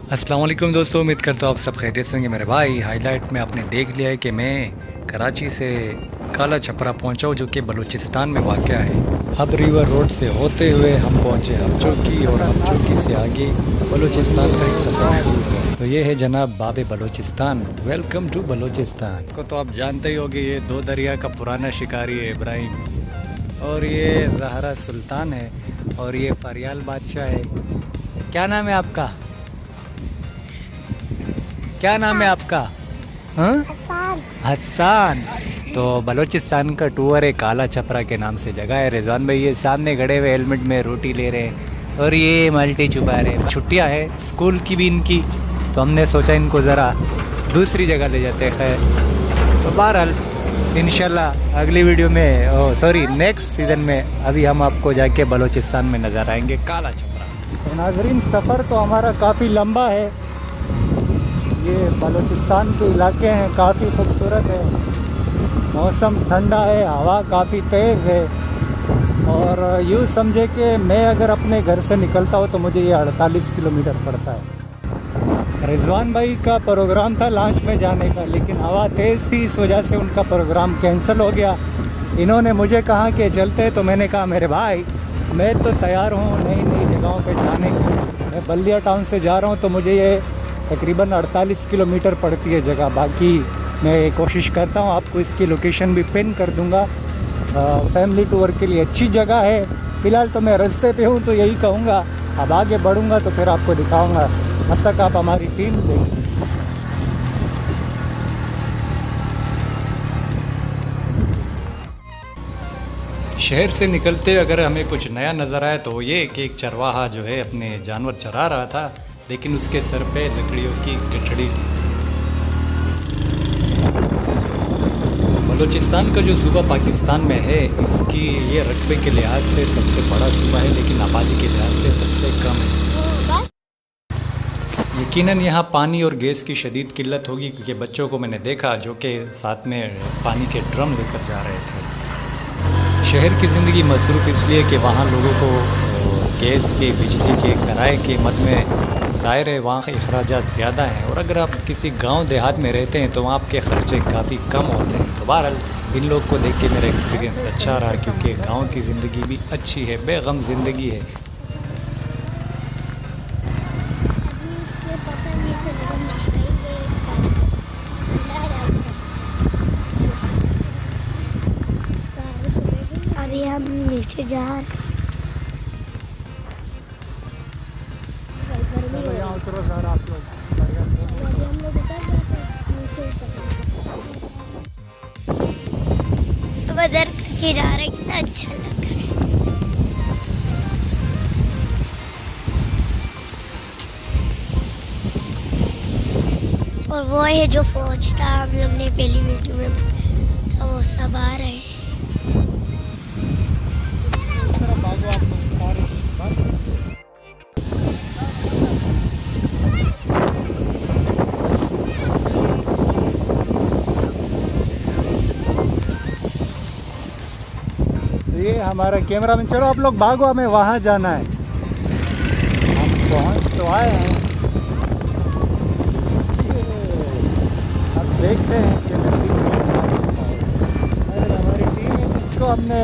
अस्सलाम वालेकुम दोस्तों, उम्मीद करता हूँ आप सब खैरियत से होंगे। मेरे भाई हाईलाइट में आपने देख लिया है कि मैं कराची से काला छपरा पहुँचा हूँ, जो कि बलूचिस्तान में वाक़या है। अब रिवर रोड से होते हुए हम पहुँचे हमचोकी और हमचोकी से आगे बलूचिस्तान का ही सफ़र शुरू हुआ। तो ये है जनाब बाबे बलूचिस्तान। Welcome to Balochistan. इसको तो आप जानते ही होंगे, ये दो दरिया का पुराना शिकारी है इब्राहिम, और ये ज़हरा सुल्तान है, और ये फरियाल बादशाह है। क्या नाम है आपका? क्या नाम है आपका? हाँ, हसन। हसन। तो बलूचिस्तान का टूर है काला छपरा के नाम से जगह है। रिजवान भाई ये सामने खड़े हुए हेलमेट में रोटी ले रहे हैं, और ये मल्टी छुपा रहे हैं। छुट्टियां है स्कूल की भी इनकी, तो हमने सोचा इनको ज़रा दूसरी जगह ले जाते हैं। खैर, तो बहरहाल इंशाल्लाह अगली वीडियो में, सॉरी नेक्स्ट सीज़न में, अभी हम आपको जाके बलूचिस्तान में नज़र आएंगे काला छपरा। तो नाज़रीन, सफ़र तो हमारा काफ़ी लंबा है। ये बलूचिस्तान के इलाके हैं, काफ़ी खूबसूरत है। मौसम ठंडा है, हवा काफ़ी तेज़ है, और यूँ समझे कि मैं अगर अपने घर से निकलता हूँ तो मुझे ये 48 किलोमीटर पड़ता है। रिजवान भाई का प्रोग्राम था लॉन्च में जाने का, लेकिन हवा तेज़ थी, इस वजह से उनका प्रोग्राम कैंसिल हो गया। इन्होंने मुझे कहा कि चलते, तो मैंने कहा मेरे भाई मैं तो तैयार हूँ नई नई जगहों पे जाने की। मैं बल्दिया टाउन से जा रहा हूँ, तो मुझे ये तकरीबन 48 किलोमीटर पड़ती है जगह। बाकी मैं कोशिश करता हूँ आपको इसकी लोकेशन भी पिन कर दूँगा। फैमिली टूर के लिए अच्छी जगह है। फ़िलहाल तो मैं रास्ते पे हूँ, तो यही कहूँगा। अब आगे बढ़ूँगा तो फिर आपको दिखाऊँगा, तब तक आप हमारी टीम देखिए। शहर से निकलते अगर हमें कुछ नया नज़र आया तो ये कि एक चरवाहा जो है अपने जानवर चरा रहा था, लेकिन उसके सर पे लकड़ियों की गठड़ी थी। बलूचिस्तान का जो सूबा पाकिस्तान में है, इसकी ये रकबे के लिहाज से सबसे बड़ा सूबा है, लेकिन आबादी के लिहाज से सबसे कम है। यकीनन यहाँ पानी और गैस की शदीद किल्लत होगी, क्योंकि बच्चों को मैंने देखा जो कि साथ में पानी के ड्रम लेकर जा रहे थे। शहर की ज़िंदगी मसरूफ़ इसलिए कि वहाँ लोगों को गैस के, बिजली के, किराए के मद में ज़ाहिर है वहाँ के अखराजात ज़्यादा हैं, और अगर आप किसी गांव देहात में रहते हैं तो वहाँ आपके ख़र्चे काफ़ी कम होते हैं। तो बहरहाल इन लोग को देख के मेरा एक्सपीरियंस अच्छा रहा, क्योंकि गांव की ज़िंदगी भी अच्छी है, बेगम ज़िंदगी है। अभी इसमें पता नहीं चलेगा नहाएंगे अभी हम नीचे जा रहे हैं। गर्मी हो रही है। हम लोग उतर जाते हैं, नीचे समंदर का किनारा कितना अच्छा लग रहा है। और वो है जो फौज था, हम लोग ने पहली वीडियो में था, वो सब आ रहे हैं। ये हमारा कैमरा मैन, चलो आप लोग भागो, हमें वहाँ जाना है। हम पहुँच तो आए हैं, अब देखते हैं कि हमारी टीम है जिसको हमने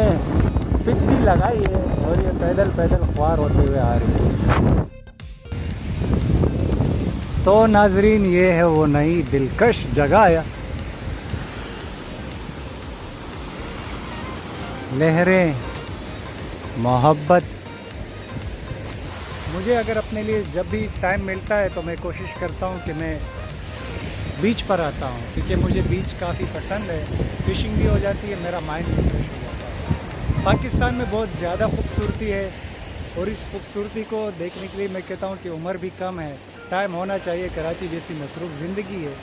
पित्ती लगाई है, और ये पैदल पैदल ख्वार होते हुए आ रही है। तो नाजरीन, ये है वो नई दिलकश जगह है। लहरें, मोहब्बत। मुझे अगर अपने लिए जब भी टाइम मिलता है तो मैं कोशिश करता हूँ कि मैं बीच पर आता हूँ, क्योंकि मुझे बीच काफ़ी पसंद है। फिशिंग भी हो जाती है, मेरा माइंड भी फ्रेश हो जाता है। पाकिस्तान में बहुत ज़्यादा खूबसूरती है, और इस खूबसूरती को देखने के लिए मैं कहता हूँ कि उम्र भी कम है, टाइम होना चाहिए। कराची जैसी मसरूफ़ ज़िंदगी है,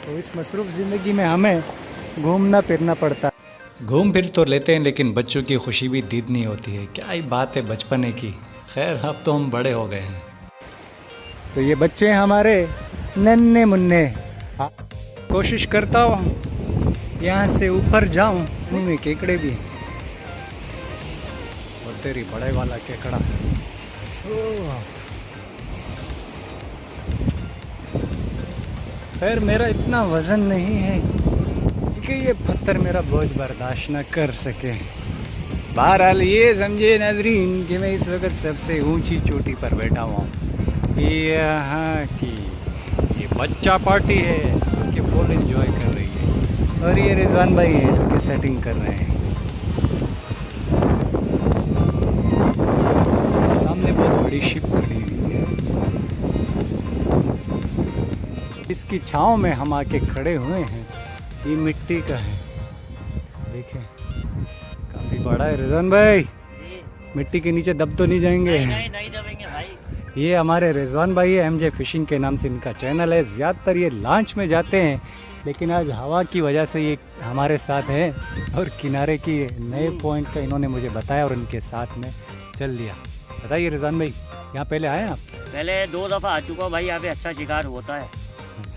तो इस मसरूफ़ ज़िंदगी में हमें घूमना फिरना पड़ता है। घूम फिर तो लेते हैं, लेकिन बच्चों की खुशी भी दीदनी होती है। क्या ही बात है बचपने की। खैर, अब तो हम बड़े हो गए हैं। तो ये बच्चे हमारे नन्हे मुन्ने। कोशिश करता हूँ यहाँ से ऊपर जाऊँ। में केकड़े भी हैं, और तेरी बड़े वाला केकड़ा। खैर मेरा इतना वज़न नहीं है कि ये पत्थर मेरा बोझ बर्दाश्त न कर सके। बहरहाल ये समझे नाज़रीन कि मैं इस वक्त सबसे ऊंची चोटी पर बैठा हुआ हूँ। यहाँ की ये बच्चा पार्टी है जो कि फुल एंजॉय कर रही है, और ये रिजवान भाई है जो कि सेटिंग कर रहे हैं। सामने बहुत बड़ी शिप खड़ी हुई है, इसकी छांव में हम आके खड़े हुए हैं। ये मिट्टी का है, देखें काफ़ी बड़ा है। रिजवान भाई मिट्टी के नीचे दब तो नहीं जाएंगे? नहीं दबेंगे भाई। ये हमारे रिजवान भाई है, MJ फिशिंग के नाम से इनका चैनल है। ज़्यादातर ये लॉन्च में जाते हैं, लेकिन आज हवा की वजह से ये हमारे साथ हैं और किनारे की नए पॉइंट का इन्होंने मुझे बताया और इनके साथ में चल लिया। बताइए रिजवान भाई, यहाँ पहले आए आप? पहले 2 दफ़ा आ चुका हूँ भाई, यहाँ पे अच्छा शिकार होता है।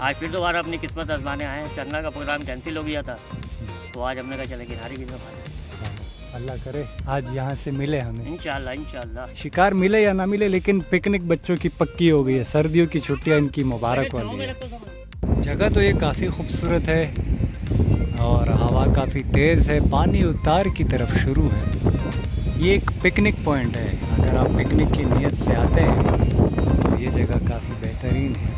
आज फिर दोबारा अपनी किस्मत आजमाने आए हैं। चन्ना का प्रोग्राम कैंसिल हो गया था, तो आज हमने कहा चले किनारे की तरफ। अल्लाह करे आज यहाँ से मिले हमें, इंशाल्लाह इंशाल्लाह। शिकार मिले या ना मिले, लेकिन पिकनिक बच्चों की पक्की हो गई है। सर्दियों की छुट्टियाँ इनकी मुबारक वाली है। जगह तो ये काफ़ी खूबसूरत है और हवा काफ़ी तेज़ है। पानी उतार की तरफ शुरू है। ये एक पिकनिक पॉइंट है। अगर आप पिकनिक की नीयत से आते हैं तो ये जगह काफ़ी बेहतरीन है।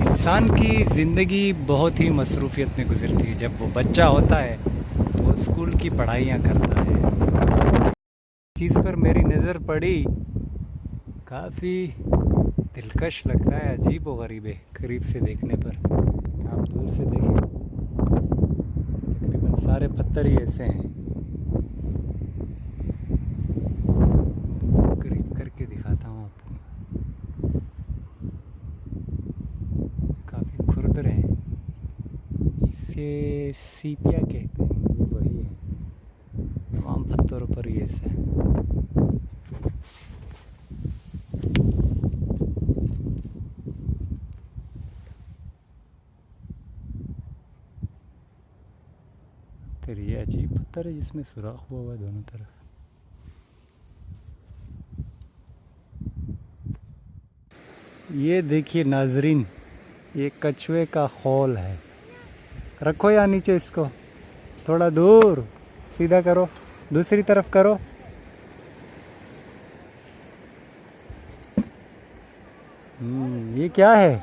इंसान की ज़िंदगी बहुत ही मसरूफ़ियत में गुजरती है। जब वो बच्चा होता है तो वो स्कूल की पढ़ाइयाँ करता है। चीज़ पर मेरी नज़र पड़ी, काफ़ी दिलकश लगता है, अजीब व गरीब है करीब से देखने पर। आप दूर से देखें, तकरीबन सारे पत्थर ही ऐसे हैं। करीब करके दिखाता हूँ आपको, काफ़ी खुरदरे हैं। इसे सीपिया कहते हैं, ये वही है। तमाम पत्थरों पर ये ऐसे है। फिर ये अजीब पत्थर है जिसमें सुराख हुआ हुआ दोनों तरफ। ये देखिए नाजरीन, ये कछुए का खोल है। रखो या नीचे इसको, थोड़ा दूर सीधा करो, दूसरी तरफ करो। ये क्या है?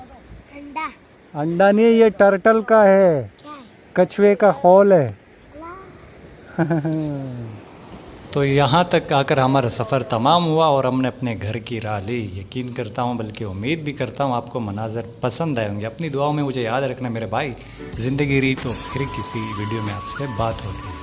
अंडा। अंडा नहीं, ये टर्टल का है, क्या है? कछुए का खोल है। वाह। तो यहाँ तक आकर हमारा सफ़र तमाम हुआ और हमने अपने घर की राह ली। यकीन करता हूँ, बल्कि उम्मीद भी करता हूँ आपको मनाज़र पसंद आए होंगे। अपनी दुआओं में मुझे याद रखना मेरे भाई। ज़िंदगी रही तो फिर किसी वीडियो में आपसे बात होती है।